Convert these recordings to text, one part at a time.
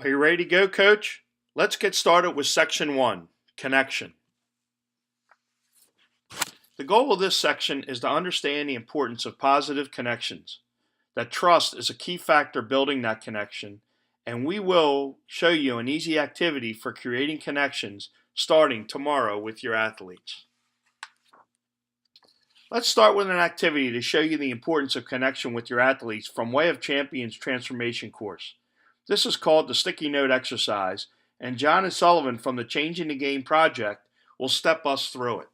Are you ready to go, Coach? Let's get started with Section 1, Connection. The goal of this section is to understand the importance of positive connections. That trust is a key factor building that connection, and we will show you an easy activity for creating connections starting tomorrow with your athletes. Let's start with an activity to show you the importance of connection with your athletes from Way of Champions Transformation course. This is called the Sticky Note Exercise, and John and Sullivan from the Changing the Game project will step us through it.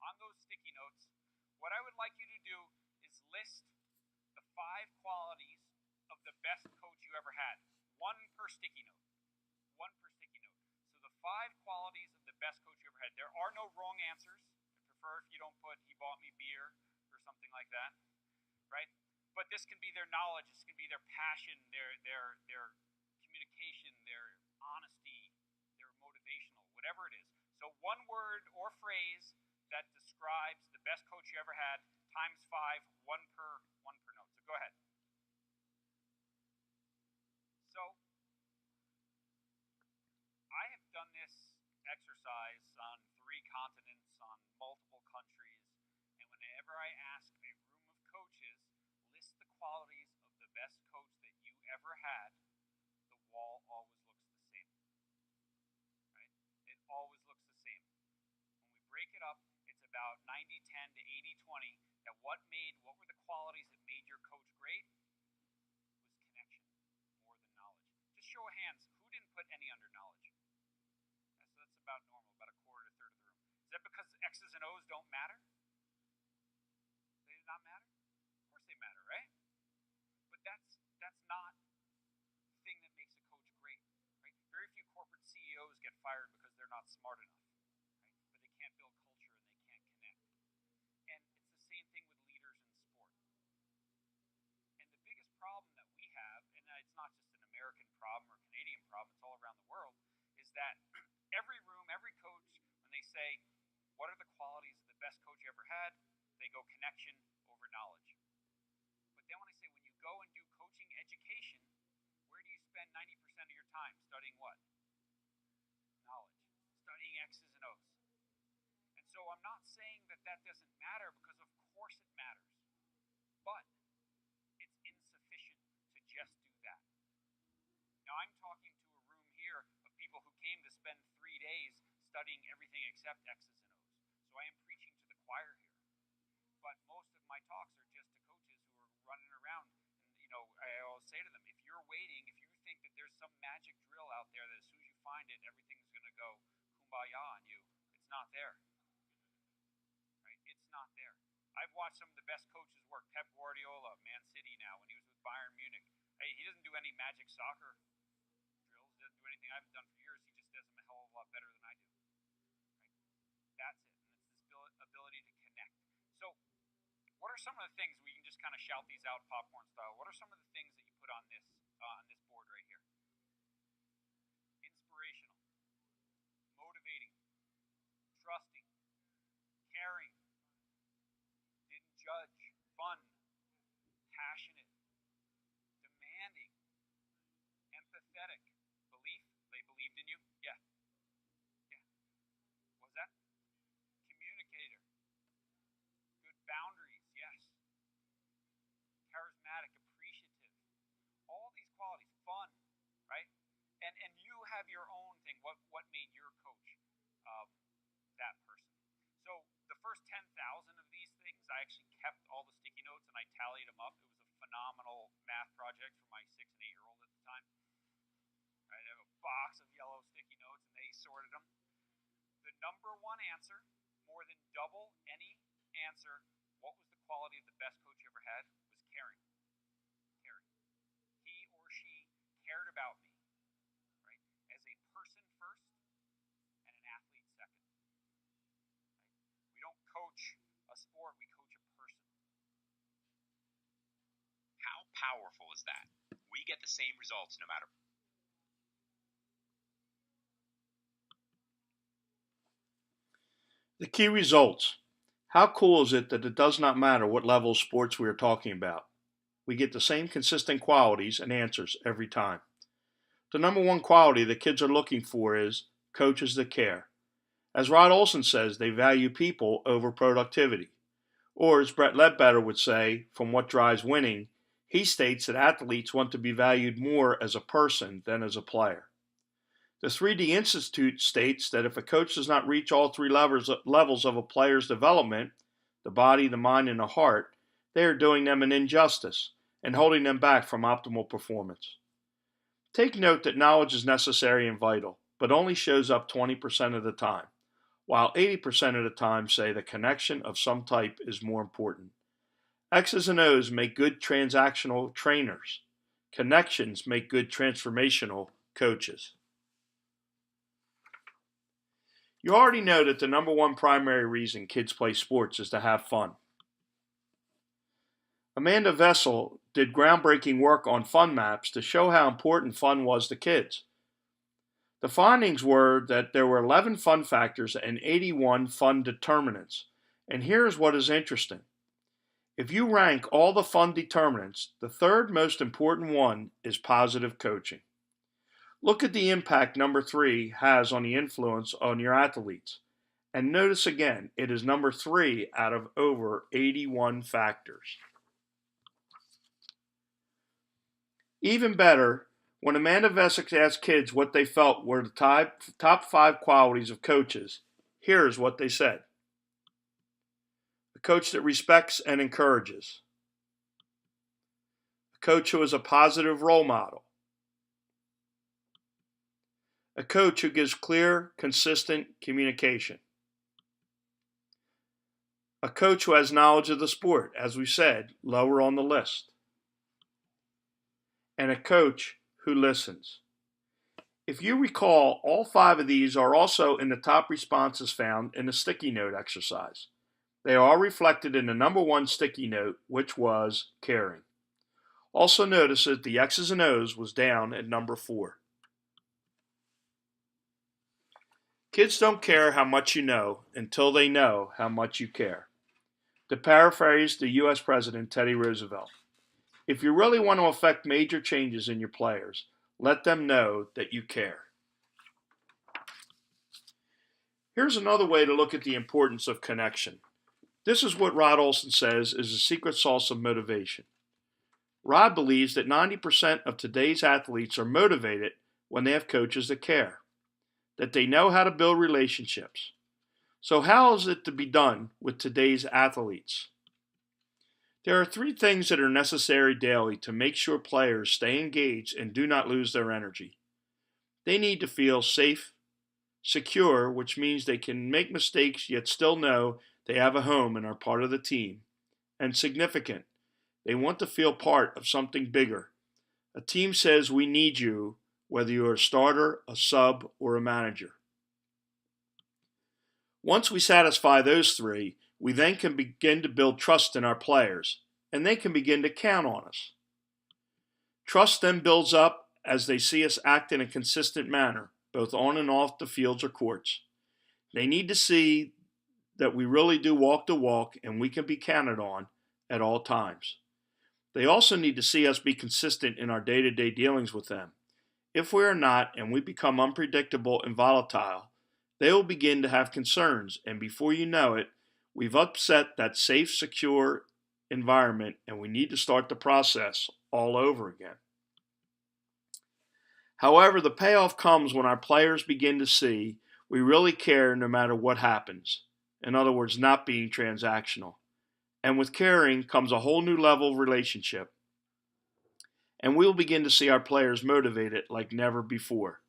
On those sticky notes, what I would like you to do is list the 5 qualities of the best coach you ever had. One per sticky note. One per sticky note. So the 5 qualities of the best coach you ever had. There are no wrong answers. I prefer if you don't put he bought me beer or something like that, right? But this can be their knowledge, this can be their passion, their communication, their honesty, their motivational, whatever it is. So one word or phrase that describes the best coach you ever had times 5, one per note. So go ahead. So I have done this exercise on 3 continents, on multiple countries, and whenever I ask a room of coaches, list the qualities of the best coach that you ever had, the wall always looks the same, right? It always looks the same. When we break it up, it's about 90-10 to 80-20. That what were the qualities that made your coach great? Was connection more than knowledge. Just show of hands, who didn't put any under knowledge? So that's about normal, about a quarter to a third of the room. Is that because X's and O's don't matter? They do not matter? Of course they matter, right? But that's not the thing that makes a coach great, right? Very few corporate CEOs get fired because they're not smart enough, right? But they can't build culture and they can't connect. And it's the same thing with leaders in sport. And the biggest problem that we have, and it's not just an American problem or Canadian problem, it's all around the world, is that every room, every coach, when they say, what are the qualities of the best coach you ever had? They go connection over knowledge. But then when I say, when you go and do coaching education, where do you spend 90% of your time? Studying what? Knowledge. Studying X's and O's. And so I'm not saying that that doesn't matter, because of course it matters. But it's insufficient to just do that. Now I'm talking to a room here of people who came to spend 3 days studying everything except X's and O's. So I am preaching to the choir here. But most of my talks are just to coaches who are running around. And, I always say to them, if you're waiting, if you think that there's some magic drill out there that as soon as you find it, everything's going to go kumbaya on you, it's not there. Right? It's not there. I've watched some of the best coaches work. Pep Guardiola, Man City now, when he was with Bayern Munich. Hey, he doesn't do any magic soccer drills. He doesn't do anything I haven't done for years. He just does them a hell of a lot better than I do. Right? That's it. And it's this ability to connect. So what are some of the things, we can just kind of shout these out popcorn style, what are some of the things that you put on this board right here? Inspirational, motivating, trusting, caring, didn't judge, fun, passionate, demanding, empathetic, belief, they believed in you? Yeah. What was that? Communicator, good boundaries, yes. Charismatic, appreciative, all these qualities, fun, right? And you have your own thing. What made your coach that person? So the first 10,000 of these things, I actually kept all the sticky notes and I tallied them up. It was a phenomenal math project for my 6 and 8-year-old at the time. I have a box of yellow sticky notes and they sorted them. The number one answer, more than double any answer, what was the quality of the best coach you ever had, was caring. Caring. He or she cared about me, right? As a person first and an athlete second. Right? We don't coach a sport, we coach a person. How powerful is that? We get the same results no matter. The key results. How cool is it that it does not matter what level of sports we are talking about? We get the same consistent qualities and answers every time. The number one quality that kids are looking for is coaches that care. As Rod Olson says, they value people over productivity. Or as Brett Ledbetter would say, from What Drives Winning, he states that athletes want to be valued more as a person than as a player. The 3D Institute states that if a coach does not reach all three levels of a player's development, the body, the mind, and the heart, they are doing them an injustice and holding them back from optimal performance. Take note that knowledge is necessary and vital, but only shows up 20% of the time, while 80% of the time say the connection of some type is more important. X's and O's make good transactional trainers. Connections make good transformational coaches. You already know that the number one primary reason kids play sports is to have fun. Amanda Vessel did groundbreaking work on fun maps to show how important fun was to kids. The findings were that there were 11 fun factors and 81 fun determinants. And here's what is interesting. If you rank all the fun determinants, the third most important one is positive coaching. Look at the impact number 3 has on the influence on your athletes. And notice again, it is number 3 out of over 81 factors. Even better, when Amanda Vessick asked kids what they felt were the top 5 qualities of coaches, here's what they said. A coach that respects and encourages. A coach who is a positive role model. A coach who gives clear, consistent communication. A coach who has knowledge of the sport, as we said, lower on the list. And a coach who listens. If you recall, all 5 of these are also in the top responses found in the sticky note exercise. They are reflected in the number 1 sticky note, which was caring. Also notice that the X's and O's was down at number 4. Kids don't care how much you know until they know how much you care. To paraphrase the U.S. President Teddy Roosevelt, if you really want to affect major changes in your players, let them know that you care. Here's another way to look at the importance of connection. This is what Rod Olson says is the secret sauce of motivation. Rod believes that 90% of today's athletes are motivated when they have coaches that care, that they know how to build relationships. So how is it to be done with today's athletes? There are 3 things that are necessary daily to make sure players stay engaged and do not lose their energy. They need to feel safe, secure, which means they can make mistakes yet still know they have a home and are part of the team, and significant. They want to feel part of something bigger. A team says we need you, whether you're a starter, a sub, or a manager. Once we satisfy those 3, we then can begin to build trust in our players, and they can begin to count on us. Trust then builds up as they see us act in a consistent manner, both on and off the fields or courts. They need to see that we really do walk the walk and we can be counted on at all times. They also need to see us be consistent in our day-to-day dealings with them. If we are not and we become unpredictable and volatile, they will begin to have concerns, and before you know it, we've upset that safe, secure environment and we need to start the process all over again. However, the payoff comes when our players begin to see we really care no matter what happens. In other words, not being transactional. And with caring comes a whole new level of relationship. And we'll begin to see our players motivated like never before.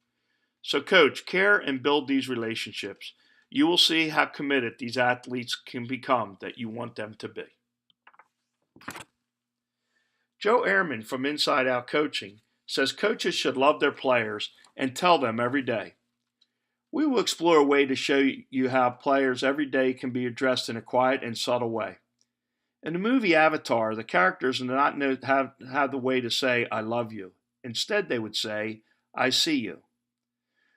So coach, care and build these relationships. You will see how committed these athletes can become that you want them to be. Joe Ehrman from Inside Out Coaching says coaches should love their players and tell them every day. We will explore a way to show you how players every day can be addressed in a quiet and subtle way. In the movie Avatar, the characters do not have the way to say, I love you. Instead, they would say, I see you.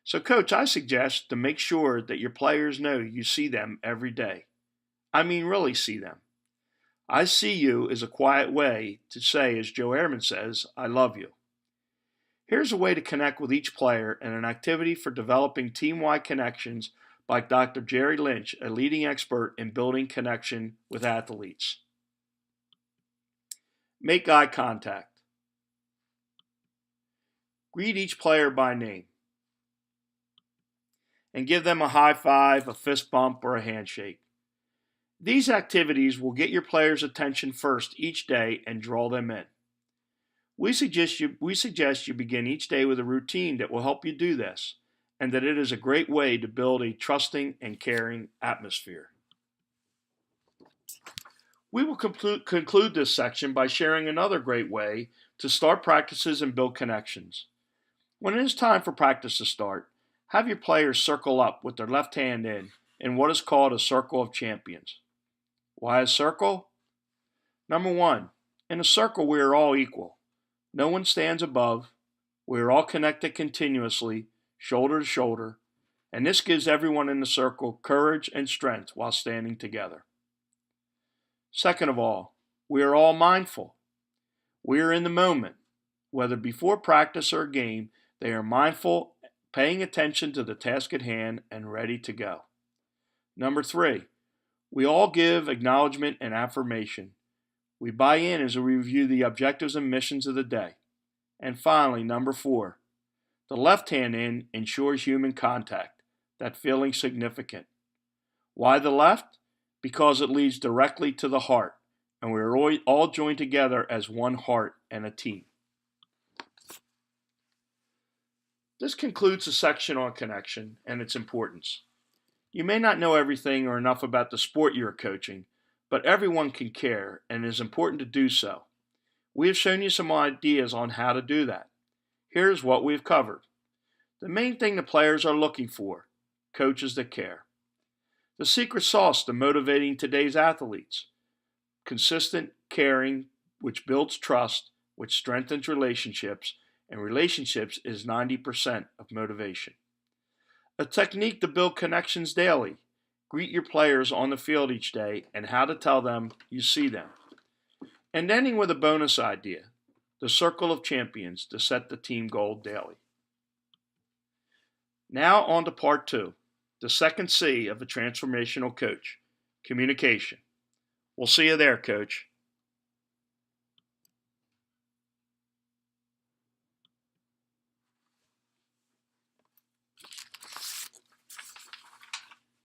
So, coach, I suggest to make sure that your players know you see them every day. I mean really see them. I see you is a quiet way to say, as Joe Ehrman says, I love you. Here's a way to connect with each player and an activity for developing team-wide connections by Dr. Jerry Lynch, a leading expert in building connection with athletes. Make eye contact. Greet each player by name and give them a high five, a fist bump, or a handshake. These activities will get your players' attention first each day and draw them in. We suggest you begin each day with a routine that will help you do this, and that it is a great way to build a trusting and caring atmosphere. We will conclude this section by sharing another great way to start practices and build connections. When it is time for practice to start, have your players circle up with their left hand in what is called a circle of champions. Why a circle? Number one, in a circle we are all equal. No one stands above. We are all connected continuously, shoulder to shoulder, and this gives everyone in the circle courage and strength while standing together. Second of all, we are all mindful. We are in the moment. Whether before practice or a game, they are mindful, paying attention to the task at hand and ready to go. Number three, we all give acknowledgement and affirmation. We buy in as we review the objectives and missions of the day. And finally, number four, the left hand in ensures human contact, that feeling significant. Why the left? Because it leads directly to the heart, and we are all joined together as one heart and a team. This concludes the section on connection and its importance. You may not know everything or enough about the sport you are coaching, but everyone can care, and it is important to do so. We have shown you some ideas on how to do that. Here's what we've covered. The main thing the players are looking for: coaches that care. The secret sauce to motivating today's athletes: consistent caring, which builds trust, which strengthens relationships, and relationships is 90% of motivation. A technique to build connections daily: greet your players on the field each day and how to tell them you see them. And ending with a bonus idea: the circle of champions to set the team goal daily. Now on to part two, the second C of a transformational coach: communication. We'll see you there, Coach.